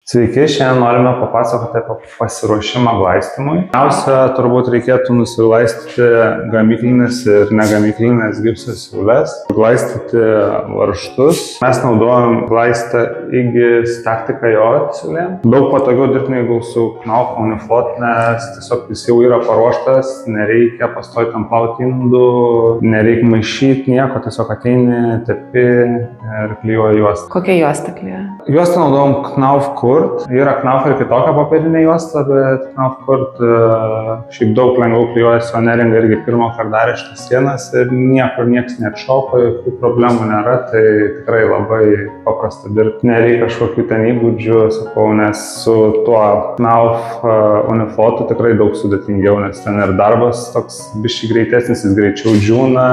Sveiki, šiandien norime papasakoti apie pasiruošimą glaistymui. Pirmiausia, turbūt reikėtų nusilaistyti gamyklinės ir negamyklinės gipso siūles, glaistyti varžtus. Mes naudojam glaistą Igis Tactica J siūlėm. Daug patogiau dirbti negu su Knauf Uniflot, nes tiesiog jis jau yra paruoštas, nereikia pastoviai tam plauti indų, nereikia maišyti nieko, tiesiog ateini, tepi ir klijuoji juostą. Kokią juostą klijuoji? Juostą naudojam Knauf Kurt. Yra Knauf ir kitokia popierinė juosta, bet Knauf Kurt šiaip daug lengviau klijuojasi, o neringa irgi pirmą kartą darė šitas sienas ir niekur nieks neatšopo, jokių problemų nėra, tai tikrai labai paprasta dirbti. Nereikia kažkokių ten įgūdžių, sakau, nes su tuo Knauf Uniflotu tikrai daug sudėtingiau, nes ten ir darbas toks biškai greitesnis, jis greičiau džiūna.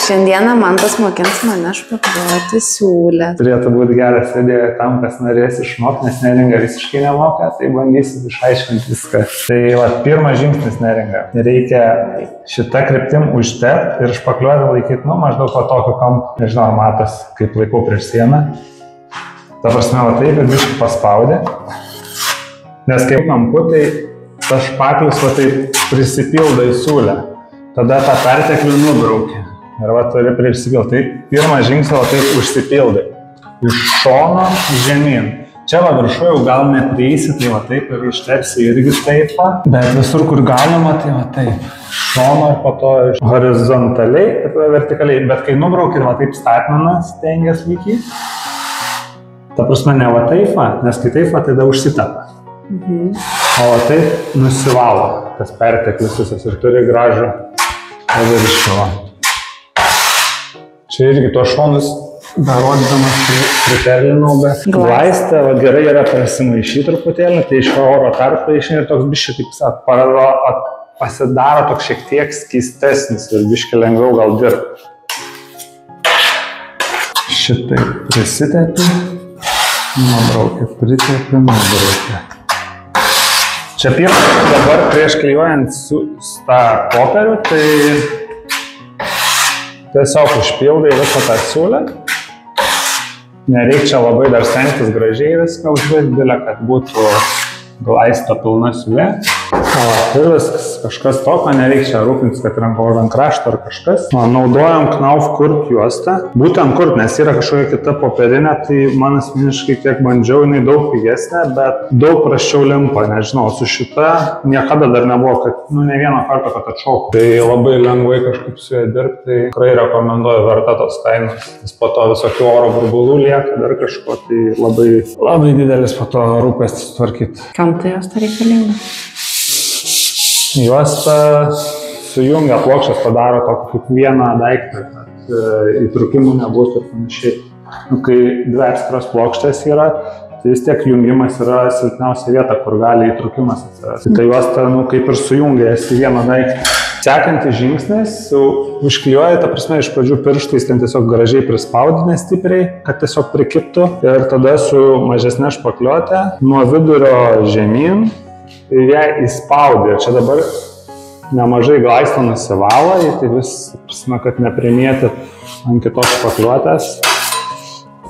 Šiandieną Mantas mokins mane špakliuoti siūlę. Turėtų būti geras idėja tam, kas norės išmokti, nes neringa visiškai nemoka, tai bandysim išaiškinti viską. Tai pirmas žingsnis neringa. Reikia šitą kryptim užtepti ir špakliuoti laikyti, maždaug po tokiu kampu. Nežinau, ar matos, kaip laikau prieš sieną. Ta prasme, taip ir biškai paspaudė. Nes kaip kampu, tai tas špaklius taip prisipildo į siūlę. Tada tą perteklių nubraukia. Ir turi prisipildyti. Tai pirmas žingsnis taip užsipildai. Iš šono žemyn. Čia viršų jau gal neprieisi, tai taip ir užtepsi irgi taip. Bet visur, kur galima, tai taip. Šono ir po to horizontaliai ir vertikaliai. Bet kai nubrauki, taip statmenas stengias laikyti. Ta prasme, ne taip, nes kai taip, tai da užsitepa. O taip nusivalo tas perteklis visas ir turi gražų paviršių. Čia irgi tuos šonus darodydamas priterlinau, bet glaistę gerai yra prasimaišyti truputėlį, tai iš oro tarpo išeina ir toks biškai, kaip pasidaro toks šiek tiek skystesnis ir biškai lengviau gal dirbti. Šitai prisitepi, nubraukia, pritepi, nubraukia. Čia pirmas dabar prieš klijuojant tą popierių, tai tiesiog užpildai visą tą siūlę. Nereikia čia labai dar stengtis gražiai viską užvilkdėlę, kad būtų glaisto pilna siūlė. Ir viskas, kažkas tokio, nereikia rūpintis, kad rankovo ant krašto ar kažkas. Naudojam Knauf Kurt juostą. Būtent Kurt, nes yra kažkokia kita popierinė, tai man asmeniškai kiek bandžiau, jinai daug pigesnė, bet daug prasčiau limpa, nežinau, su šita niekada dar nebuvo, kad ne vieną kartą, kad atšokau. Tai labai lengvai kažkaip su ją dirbti, tai tikrai rekomenduoju, verta tos kainos. Nes po to visokių oro burbulų lieka, dar kažko, tai labai didelis po to rūpestis tvarkyti. Kam tai juosta reikalinga? Juosta sujungia plokščias, padaro tokį kaip vieną daiktą, kad įtrūkimų nebūtų ir panašiai. Kai dvi atskiros plokštės yra, tai vis tiek jungimas yra silpniausia vieta, kur gali įtrūkimas atsirasti. Tai juosta kaip ir sujungia į vieną daiktą. Sekantis žingsnis, užklijuoji, ta prasme, iš pradžių pirštais ten tiesiog gražiai prispaudinė stipriai, kad tiesiog prikiptų. Ir tada su mažesne špakliuote nuo vidurio žemyn ir ją įspaudė. Čia dabar nemažai glaisto nusivalo, tai vis, prasme, kad neprimėti ant kitos špakliuotės.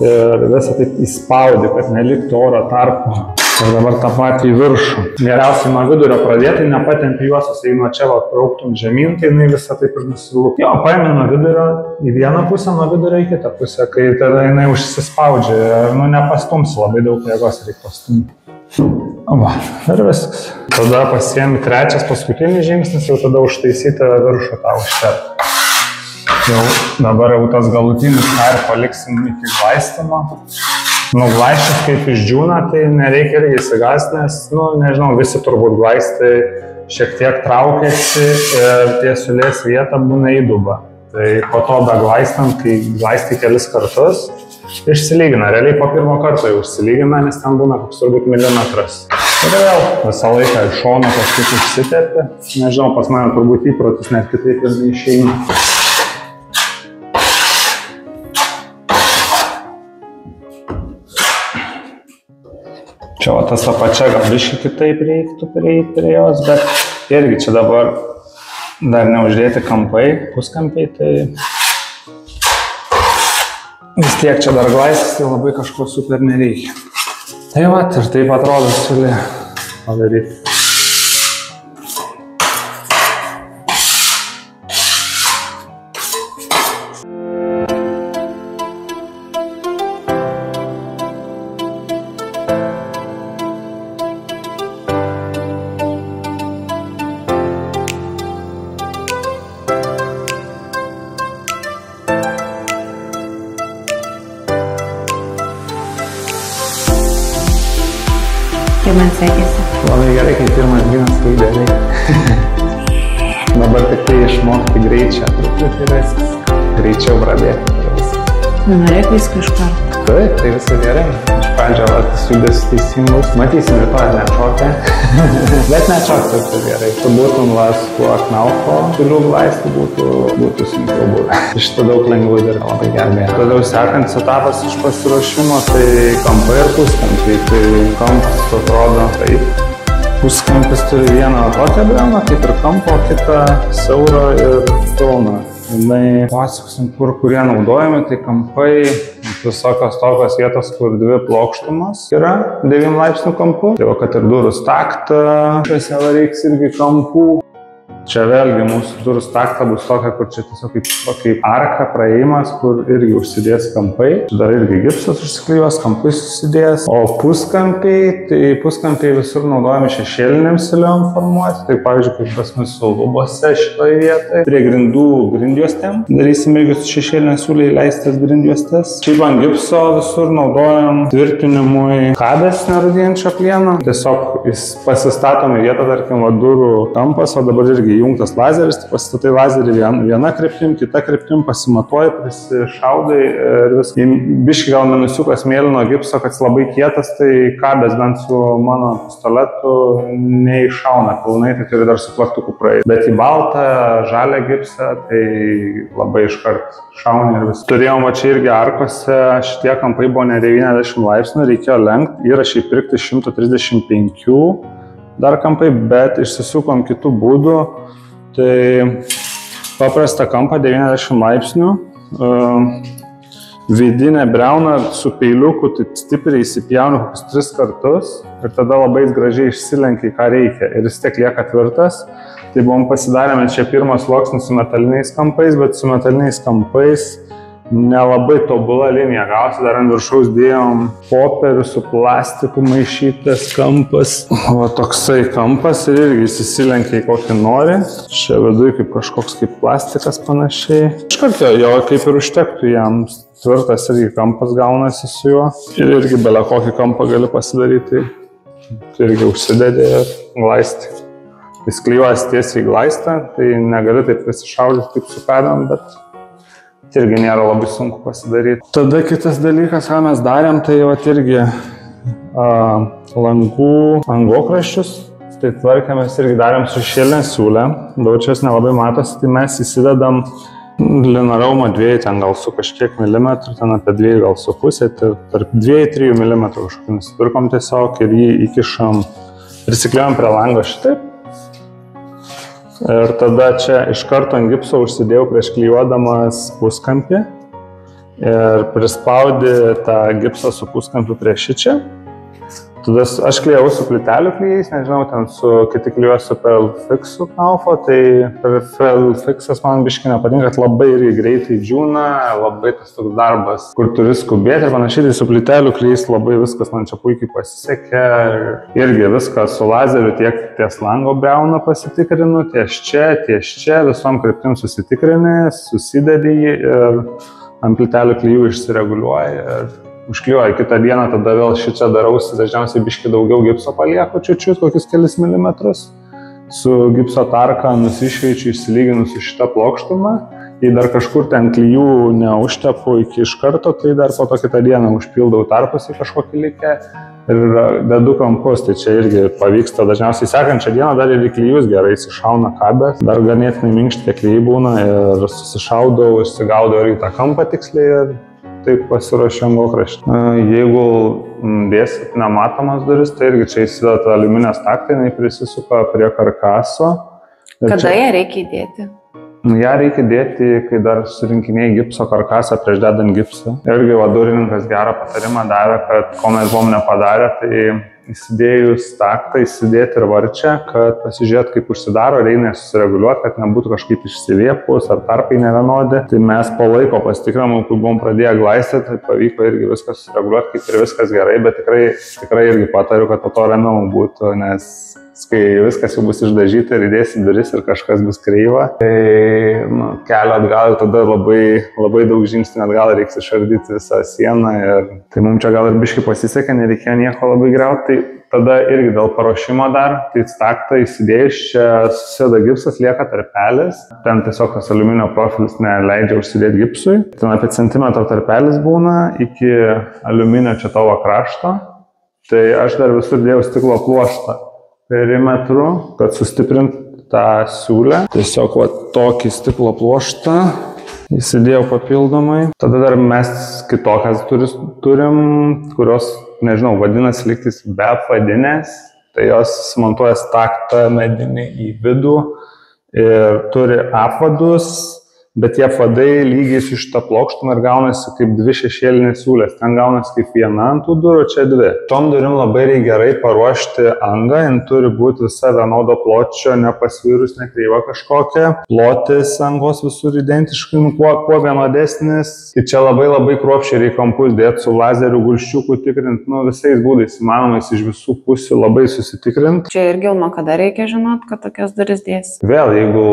Ir visą taip įspaudė, kad neliktų oro tarpu. Ir dabar tą patį į viršų. Geriausiai nuo vidurio pradėti, nepatempi juostos, jei nuo čia brauktum žemyn, tai jinai visą taip ir nusilūk. Jo, paimi nuo vidurio į vieną pusę, nuo vidurio į kitą pusę, kai tada jinai užsispaudžia. Nepastumsi, labai daug jėgos reikia pastumti. Ir viskas. Tada pasiemi trečias paskutinis žingsnis, jau tada užtaisyti viršų tą užtepti. Jau dabar jau tas galutinis ir paliksim iki glaistymo. Glaiščias kaip išdžiūna, tai nereikia irgi įsigąsti, nes, nežinau, visi turbūt glaistai šiek tiek traukiasi ir tie siūlės vieta būna įduba. Tai po to be glaistant, kai glaistai kelis kartus, išsilygina. Realiai po pirmo karto jau išsilygina, nes ten būna koks turbūt milimetras. Ir vėl visą laiką iš šono kažkaip užsitepi. Nežinau, pas mane turbūt įprotis, net kitaip ir neišeina. Čia tas apačia gal biškai kitaip reiktų prieiti prie jos, bet irgi čia dabar dar neuždėti kampai, puskampiai, tai vis tiek čia dar glaistas, tai labai kažko super nereikia. Tai va, ir taip atrodo siūlė padaryti. Kaip man sekėsi? Labai gerai, kai pirmas ginas tai idealiai. Dabar tik tai išmokti greičią truputį ir viskas. Greičiau pradėti ir viskas. Nenorėk visko iš karto. Taip, tai viskas gerai. Iš pradžio tas judės teisingus. Matysim rytoj neatšokę. Bet neatšokti viskas gerai. Tu būtum vas tuo knauko, pilių glaisti būtų sunkiau būtų. Šitą daug lengviau dirba, labai gerai. Toliau sekantis etapas iš pasiruošimo, tai kampai ir puskampiai. Tai kampas atrodo taip. Puskampis turi vieną tokią briauną, kaip ir kampo, kitą siaurą ir pilną. Jinai pasakosim, kurie naudojami, tai kampai, visokios tokios vietos, kur dvi plokštumas yra 9 laipsnių kampu. Tai va, kad ir durų staktą, šiuose reiks irgi kampų. Čia vėlgi mūsų durų stakta bus tokia, kur čia tiesiog kaip arka praėjimas, kur irgi užsidės kampai. Dar irgi gipsas užsiklijuos, kampai susidės. O puskampiai, tai puskampiai visur naudojami šešėliniams siūlėm formuoti. Tai pavyzdžiui, kaip pas mūsų lubose šitoje vietoje. Prie grindų grindjuostėm. Darysim irgi su šešėlinė siūlė įleistas grindjuostės. Šiaip ant gipso visur naudojam tvirtinimui kabės nerūdijančio plieno. Tiesiog jis pasistatom į vietą, tarkim, durų kampas, o dabar irgi įjungtas lazeris, tai pasistatai lazerį viena kryptim, kita kryptim, pasimatuoji, prisišaudai ir viską. Biški gal minusiukas mėlyno gipso, kad jis labai kietas, tai kabės bent su mano pistoletu neiššauna pilnai, tai turi dar su plaktuku praeiti. Bet į baltą, žalią gipsą, tai labai iškart šauna ir viską. Turėjom va čia irgi arkose, šitie kampai buvo ne 90 laipsnių, reikėjo lenkti, įrašai pirkti 135 dar kampai, bet išsisukom kitų būdų. Tai paprastą kampą 90 laipsnių, vidinę briauną su peiliuku taip stipriai įsipjaunu 3 kartus ir tada labai gražiai išsilenkia, ką reikia ir jis tiek lieka tvirtas. Tai buvom pasidarėme čia pirmas sluoksnis su metaliniais kampais, bet su metaliniais kampais nelabai tobula linija gausi, dar ant viršaus dėjom popierių su plastiku maišytas kampas. O toksai kampas ir irgi įsilenkia į kokį nori. Čia viduje kaip kažkoks kaip plastikas panašiai. Iš karto jo kaip ir užtektų jam. Tvirtas irgi kampas gaunasi su juo. Ir irgi belė kokį kampą gali pasidaryti. Tai irgi užsidedė ir glaisti. Jis klijuojas tiesiai į glaistą, tai negali taip prisišaudyti kaip su kadam, bet irgi nėra labai sunku pasidaryti. Tada kitas dalykas, ką mes darėm, tai vat irgi langų angokraščius. Tai tvarkėmės irgi darėm su šešėlinė siūlė. Daučios nelabai matosi, tai mes įsidedam linaraumą 2, ten gal su kažkiek milimetrų, ten apie 2 gal su pusė, tai tarp 2-3 milimetrų kažkokį nusipirkom tiesiog ir jį įkišam, prisikliuojam prie lango šitaip. Ir tada čia iš karto ant gipso užsidėjau prieš klijuodamas puskampį ir prispaudi tą gipsą su puskampiu prie šičia. Tada aš klijau su plytelių klijais, nežinau, ten kiti klijuoja su Pelfixu Knaufo, tai Pelfixas man biškai nepatinka, kad labai irgi greitai džiūna, labai tas toks darbas, kur turi skubėti ir panašiai, tai su plytelių klijais labai viskas man čia puikiai pasisekė. Irgi viską su lazeriu tiek ties lango briauną pasitikrinu, ties čia, visom kryptim susitikrini, susidedi jį ir ant plytelių klijų išsireguliuoji. Užklijuoju kitą dieną, tada vėl šičia darausi, dažniausiai biškai daugiau gipso palieku čiut-čiut, kokius kelis milimetrus. Su gipso tarka nusišveičiu, išsilyginu su šitą plokštumą. Jei dar kažkur ten klijų neužtepu iki iš karto, tai dar po to kitą dieną užpildau tarpus į kažkokį likę ir dedu kampus. Tai čia irgi pavyksta dažniausiai sekančią dieną dar ir į klijus gerai įsišauna kabės. Dar ganėtinai minkšti tie klijai būna ir susišaudau, išsigaudau ir į tą kampą tiksliai ir taip pasiruošiu angokraštį. Jeigu dėsit nematomas duris, tai irgi čia įsideda aliuminės taktai, jinai prisisuka prie karkaso. Kada ją reikia įdėti? Ja reikia dėti, kai dar surinkinėjai gipso karkasą prieš dedant gipsą. Irgi vadurininkas gerą patarimą davė, kad ko mes buvom nepadarę, tai įsidėjus taktą, įsidėti ir varčią, kad pasižiūrėt, kaip užsidaro, reikia susireguliuoti, kad nebūtų kažkaip išsiviepus ar tarpai nevienodi. Tai mes po laiko pasitikrinam, kai buvom pradėję glaistyti, tai pavyko irgi viskas susireguliuoti, kaip ir viskas gerai, bet tikrai irgi patariu, kad po to ramiau būtų, nes kai viskas jau bus išdažyta ir įdėsi duris ir kažkas bus kreiva, tai kelio atgal tada labai daug žingsnių atgal reiks išardyti visą sieną. Ir tai mums čia gal ir biškai pasisekė, nereikėjo nieko labai griauti. Tai tada irgi dėl paruošimo dar, tai taktą įsidėjus, čia susideda gipsas, lieka tarpelis. Ten tiesiog tas aliuminio profilis neleidžia užsidėti gipsui. Ten apie centimetro tarpelis būna iki aliuminio čia tavo krašto. Tai aš dar visur dėjau stiklo pluoštą perimetru, kad sustiprint tą siūlę. Tiesiog tokį stiklo pluoštą įsidėjau papildomai. Tada dar mes kitokias turim, kurios, nežinau, vadinasi lygtis be apvadinės. Tai jos montuoja taktą medinį į vidų ir turi apvadus, bet tie apvadai lygiai su šitą plokštumą ir gaunasi kaip dvi šešėlinės siūlės. Ten gaunasi kaip viena ant tų durų, čia dvi. Tom durim labai reikia gerai paruošti angą, jin turi būti visa vienodo pločio, nepasvyrus, nekreiva kažkokia. Plotis angos visur identiškai, kuo vienodesnis. Ir čia labai kruopščiai reikia kampus dėti su lazeriu gulščiuku tikrint, visais būdais įmanomais iš visų pusių labai susitikrint. Čia irgi nuo kada reikia žinot, kad tokias duris dėsi? Vėl, jeigu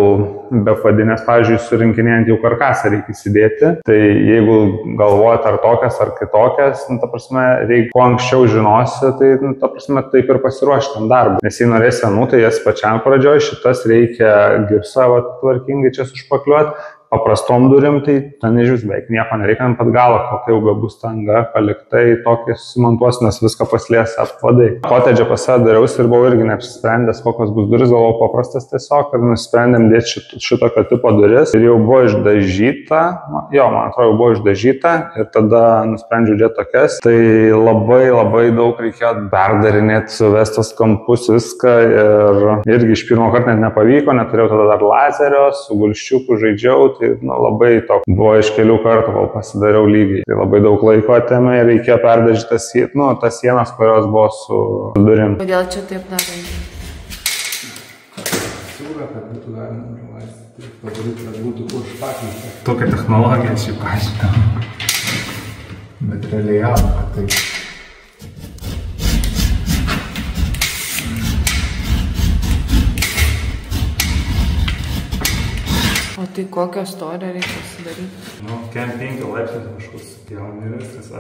be vadinės, pavyzdžiui, surinkinėti jau karkasą reikia įsidėti, tai jeigu galvojat ar tokias ar kitokias, ta prasme, reikia kuo anksčiau žinosi, tai ta prasme taip ir pasiruošti tam darbui. Nes jei norės senų, tai jas pačiam pradžioj, šitas reikia gipsą tvarkingai čia sušpakliuoti. Paprastom durim, tai ten nežiūrės beveik nieko nereikia, ant pat galo, kokia jau bebus tanga paliktai, tokį sumontuos, nes viską paslės apvadai. Kotedžą pas save dariausi ir buvau irgi neapsisprendęs, kokios bus duris, galvojau paprastas tiesiog ir nusprendėm dėti šitokio tipo duris ir jau buvo išdažyta, man atrodo, jau buvo išdažyta ir tada nusprendžiau dėti tokias. Tai labai daug reikėjo perdarinėti, suvestos kampus viską ir irgi iš pirmo karto net nepavyko, neturėjau tada dar lazerio, su gulščiuku žaidžiau. Tai labai toks buvo iš kelių kartų, kol pasidariau lygiai. Tai labai daug laiko atėmė ir reikėjo perdažyti tas sienas, kurios buvo su durim. Kodėl čia taip darai? Siūlę, kad būtų galima padaryti, kad būtų kur špaklinti. Tokia technologija šiaip pažinta. Bet realiai apka taip. O tai kokio storio reikia sudaryti? Kem 5 laipsnius kažkoks pjauni viskas.